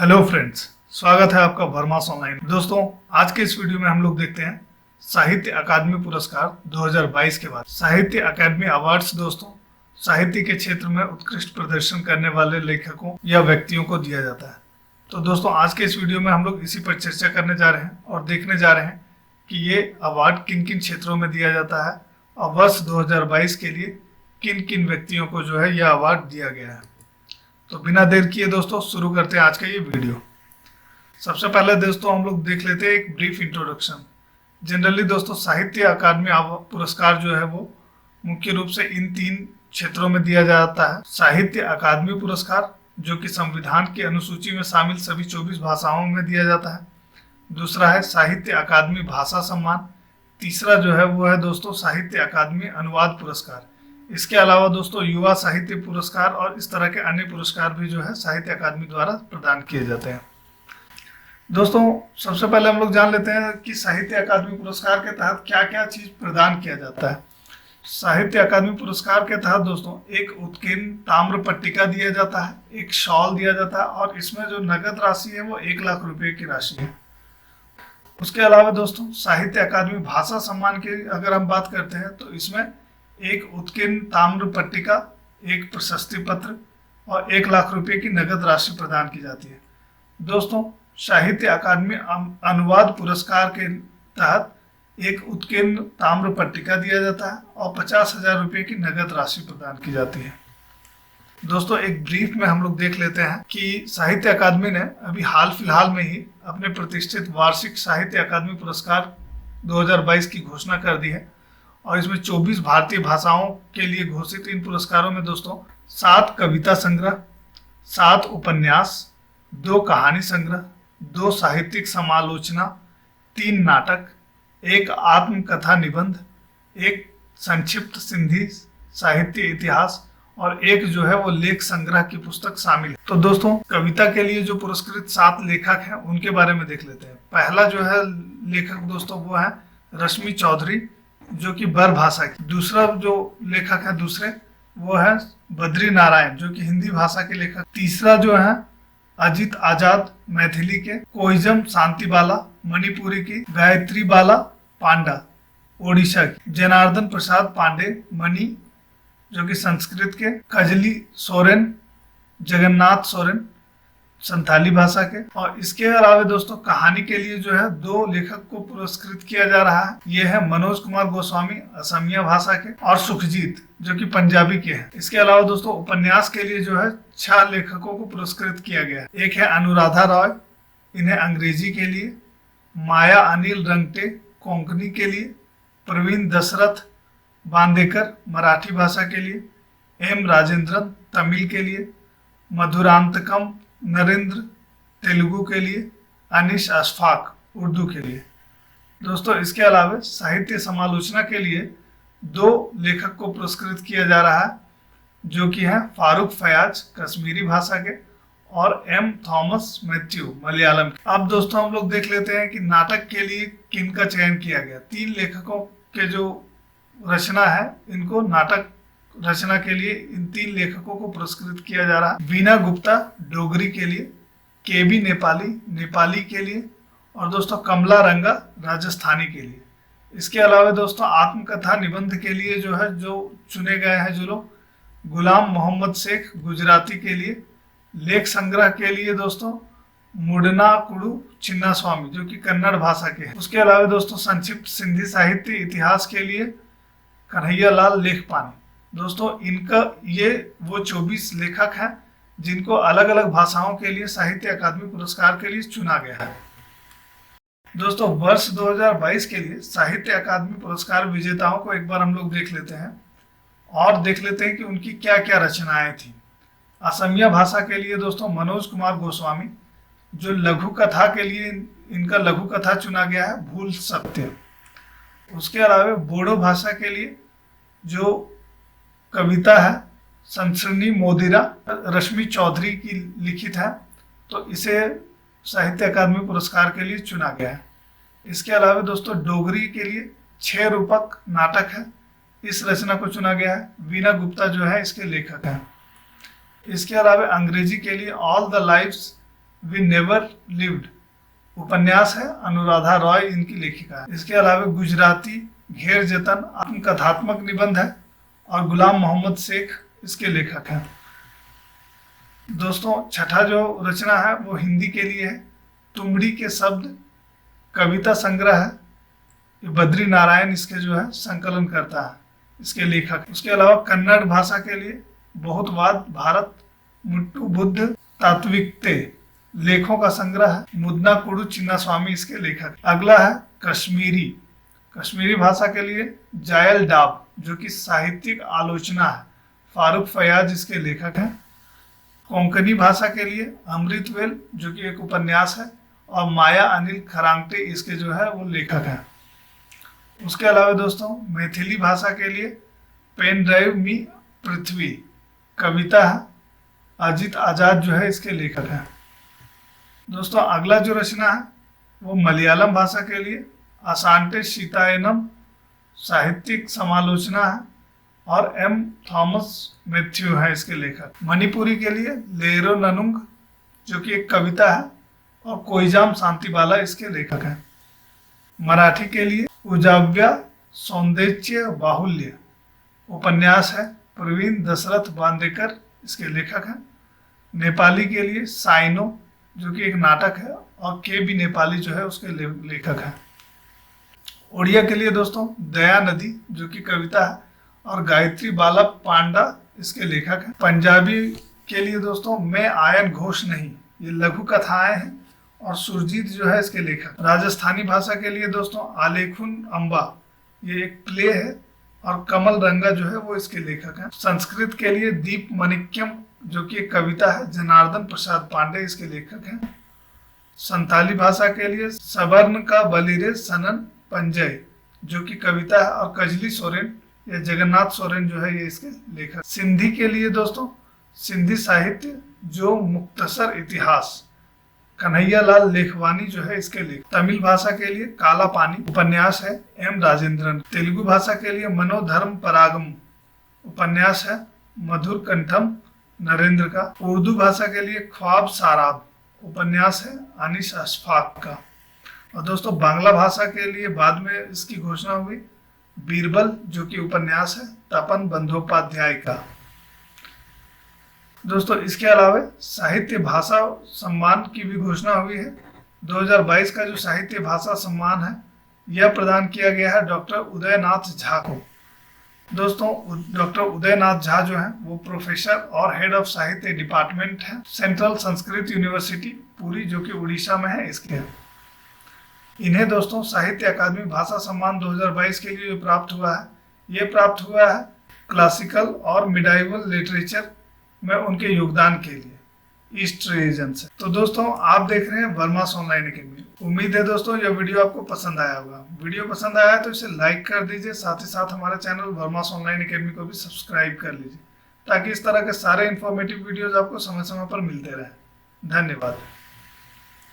Hello friends, स्वागत है आपका वर्मास ऑनलाइन। दोस्तों, आज के इस वीडियो में हम लोग देखते हैं साहित्य अकादमी पुरस्कार 2022 के बाद। साहित्य अकादमी अवार्ड्स दोस्तों साहित्य के क्षेत्र में उत्कृष्ट प्रदर्शन करने वाले लेखकों या व्यक्तियों को दिया जाता है। तो दोस्तों, आज के इस वीडियो में हम लोग इसी पर चर्चा करने जा रहे हैं और देखने जा रहे हैं कि ये अवार्ड किन किन क्षेत्रों में दिया जाता है और वर्ष 2022 के लिए किन किन व्यक्तियों को जो है यह अवार्ड दिया गया है। तो बिना देर किए दोस्तों शुरू करते हैं आज का ये वीडियो। सबसे पहले दोस्तों हम लोग देख लेते हैं एक ब्रीफ इंट्रोडक्शन। जनरली दोस्तों साहित्य अकादमी पुरस्कार जो है वो मुख्य रूप से इन तीन क्षेत्रों में दिया जाता है। साहित्य अकादमी पुरस्कार जो कि संविधान की अनुसूची में शामिल सभी 24 भाषाओं में दिया जाता है। दूसरा है साहित्य अकादमी भाषा सम्मान। तीसरा जो है वो है दोस्तों साहित्य अकादमी अनुवाद पुरस्कार। इसके अलावा दोस्तों युवा साहित्य पुरस्कार और इस तरह के अन्य पुरस्कार भी जो है साहित्य अकादमी द्वारा प्रदान किए जाते हैं। दोस्तों, सबसे पहले हम लोग जान लेते हैं कि साहित्य अकादमी पुरस्कार के तहत क्या क्या चीज प्रदान किया जाता है। साहित्य अकादमी पुरस्कार के तहत दोस्तों एक उत्कीर्ण ताम्र पट्टिका दिया जाता है, एक शॉल दिया जाता है और इसमें जो नगद राशि है वो 1 लाख रुपए की राशि है। उसके अलावा दोस्तों साहित्य अकादमी भाषा सम्मान की अगर हम बात करते हैं तो इसमें एक उत्कीर्ण ताम्र पट्टिका, एक प्रशस्ति पत्र और 1 लाख रुपए की नगद राशि प्रदान की जाती है। दोस्तों, साहित्य अकादमी अनुवाद पुरस्कार के तहत एक उत्कीर्ण ताम्र पट्टिका दिया जाता है और 50,000 रुपए की नगद राशि प्रदान की जाती है। दोस्तों, एक ब्रीफ में हम लोग देख लेते हैं कि साहित्य अकादमी ने अभी हाल फिलहाल में ही अपने प्रतिष्ठित वार्षिक साहित्य अकादमी पुरस्कार 2022 की घोषणा कर दी है और इसमें 24 भारतीय भाषाओं के लिए घोषित इन पुरस्कारों में दोस्तों 7 कविता संग्रह, 7 उपन्यास, 2 कहानी संग्रह, 2 साहित्यिक समालोचना, 3 नाटक, 1 आत्मकथा निबंध, 1 संक्षिप्त सिंधी साहित्य इतिहास और 1 जो है वो लेख संग्रह की पुस्तक शामिल है। तो दोस्तों, कविता के लिए जो पुरस्कृत 7 लेखक हैं उनके बारे में देख लेते हैं। पहला जो है लेखक दोस्तों वो है रश्मि चौधरी जो कि बर भाषा की। दूसरा जो लेखक है दूसरे वो है बद्री नारायण जो कि हिंदी भाषा के लेखक। तीसरा जो है अजित आजाद मैथिली के। कोहिजम शांतिबाला मणिपुरी की। गायत्री बाला पांडा ओडिशा की। जनार्दन प्रसाद पांडे मणि जो कि संस्कृत के। कजली सोरेन जगन्नाथ सोरेन संथाली भाषा के। और इसके अलावा दोस्तों कहानी के लिए जो है 2 लेखक को पुरस्कृत किया जा रहा है। ये है मनोज कुमार गोस्वामी असमिया भाषा के और सुखजीत जो कि पंजाबी के हैं। इसके अलावा दोस्तों उपन्यास के लिए जो है 6 लेखकों को पुरस्कृत किया गया है। एक है अनुराधा रॉय, इन्हें अंग्रेजी के लिए। माया अनिल रंगटे कोंकणी के लिए। प्रवीण दशरथ बांदेकर मराठी भाषा के लिए। एम राजेंद्रन तमिल के लिए। मधुरांतकम नरेंद्र तेलुगु के लिए। अनिश अशफाक उर्दू के लिए। दोस्तों, इसके अलावा साहित्य समालोचना के लिए 2 लेखक को पुरस्कृत किया जा रहा है जो कि हैं फारूक फयाज कश्मीरी भाषा के और एम थॉमस मैथ्यू मलयालम के। अब दोस्तों हम लोग देख लेते हैं कि नाटक के लिए किन का चयन किया गया। 3 लेखकों के जो रचना है इनको नाटक रचना के लिए इन 3 लेखकों को पुरस्कृत किया जा रहा है। वीना गुप्ता डोगरी के लिए। केबी नेपाली नेपाली के लिए और दोस्तों कमला रंगा राजस्थानी के लिए। इसके अलावा दोस्तों आत्मकथा निबंध के लिए जो है जो चुने गए हैं जो लोग गुलाम मोहम्मद शेख गुजराती के लिए। लेख संग्रह के लिए दोस्तों मुडना कुडू चिन्ना स्वामी जो कि कन्नड़ भाषा के हैं। उसके अलावा दोस्तों संक्षिप्त सिंधी साहित्य इतिहास के लिए कन्हैया लाल लेखपानी। दोस्तों इनका ये वो 24 लेखक हैं जिनको अलग अलग भाषाओं के लिए साहित्य अकादमी पुरस्कार के लिए चुना गया है। दोस्तों, वर्ष 2022 के लिए साहित्य अकादमी पुरस्कार विजेताओं को एक बार हम लोग देख लेते हैं और देख लेते हैं कि उनकी क्या क्या रचनाएं थी। असमिया भाषा के लिए दोस्तों मनोज कुमार गोस्वामी जो लघु कथा के लिए इनका लघु कथा चुना गया है भूल सत्य। उसके अलावा बोडो भाषा के लिए जो कविता है संसरनी मोदिरा रश्मि चौधरी की लिखित है तो इसे साहित्य अकादमी पुरस्कार के लिए चुना गया है। इसके अलावा दोस्तों डोगरी के लिए 6 रूपक नाटक है, इस रचना को चुना गया है। वीना गुप्ता जो है इसके लेखक हैं। इसके अलावा अंग्रेजी के लिए all the lives we never lived उपन्यास है, अनुराधा रॉय इनकी लेखिका है। इसके अलावा गुजराती घेर जतन आत्मकथात्मक निबंध है और गुलाम मोहम्मद शेख इसके लेखक हैं। दोस्तों छठा जो रचना है वो हिंदी के लिए है, तुमड़ी के शब्द कविता संग्रह है। ये बद्री नारायण इसके जो है संकलन करता है, इसके लेखक। उसके अलावा कन्नड़ भाषा के लिए बहुतवाद भारत मुट्टू बुद्ध तात्विकते लेखों का संग्रह है, मुदना कुडू चिन्नास्वामी इसके लेखक। अगला है कश्मीरी भाषा के लिए जायल डाब जो कि साहित्यिक आलोचना है, फारूक फयाज इसके लेखक हैं। कोंकणी भाषा के लिए अमृतवेल जो कि एक उपन्यास है और माया अनिल खरांगटे इसके जो है वो लेखक हैं। उसके अलावा दोस्तों मैथिली भाषा के लिए पेन ड्राइव मी पृथ्वी कविता है, अजित आजाद जो है इसके लेखक हैं। दोस्तों अगला जो रचना है वो मलयालम भाषा के लिए असांटे सीतायनम साहित्यिक समालोचना है और एम थॉमस मैथ्यू है इसके लेखक। मणिपुरी के लिए लेरो ननुंग जो कि एक कविता है और कोईजाम शांतिबाला इसके लेखक हैं। मराठी के लिए उजाव्या सौंदर्य बाहुल्य उपन्यास है, प्रवीण दशरथ बांदेकर इसके लेखक हैं। नेपाली के लिए साइनो जो कि एक नाटक है और के बी नेपाली जो है उसके लेखक हैं। उड़िया के लिए दोस्तों दया नदी जो कि कविता है और गायत्री बाला पांडा इसके लेखक हैं। पंजाबी के लिए दोस्तों मैं आयन घोष नहीं ये लघु कथाएं हैं और सुरजीत जो है इसके लेखक। राजस्थानी भाषा के लिए दोस्तों आलेखुन अम्बा ये एक प्ले है और कमल रंगा जो है वो इसके लेखक हैं। संस्कृत के लिए दीप मणिक्यम जो कि एक कविता है, जनार्दन प्रसाद पांडे इसके लेखक हैं। संताली भाषा के लिए सबर्न का बलिरे सनन पंजय जो कि कविता है और कजली सोरेन या जगन्नाथ सोरेन जो है ये इसके लेखक। सिंधी के लिए दोस्तों सिंधी साहित्य जो मुक्तसर इतिहास कन्हैया लाल लेखवानी जो है इसके लेखक। तमिल भाषा के लिए काला पानी उपन्यास है, एम राजेंद्रन। तेलुगु भाषा के लिए मनोधर्म परागम उपन्यास है, मधुर कंठम नरेंद्र का। उर्दू भाषा के लिए ख्वाब साराब उपन्यास है, अनिस अशफाक का। और दोस्तों बांग्ला भाषा के लिए बाद में इसकी घोषणा हुई बीरबल जो कि उपन्यास है, तपन बंदोपाध्याय का। दोस्तों इसके अलावा साहित्य भाषा सम्मान की भी घोषणा हुई है। 2022 का जो साहित्य भाषा सम्मान है यह प्रदान किया गया है डॉक्टर उदयनाथ झा को। दोस्तों डॉक्टर उदयनाथ झा जो है वो प्रोफेसर और हेड ऑफ साहित्य डिपार्टमेंट है, सेंट्रल संस्कृत यूनिवर्सिटी पुरी जो कि उड़ीसा में है इसके है। इन्हें दोस्तों साहित्य अकादमी भाषा सम्मान 2022 के लिए प्राप्त हुआ है। ये प्राप्त हुआ है क्लासिकल और मिडाइवल लिटरेचर में उनके योगदान के लिए ईस्ट रीजन से। तो दोस्तों आप देख रहे हैं वर्मास ऑनलाइन एकेडमी। उम्मीद है दोस्तों यह वीडियो आपको पसंद आया होगा। वीडियो पसंद आया तो इसे लाइक कर दीजिए, साथ ही साथ हमारे चैनल वर्मास ऑनलाइन एकेडमी को भी सब्सक्राइब कर लीजिए ताकि इस तरह के सारे इन्फॉर्मेटिव वीडियोज आपको समय समय पर मिलते रहे। धन्यवाद।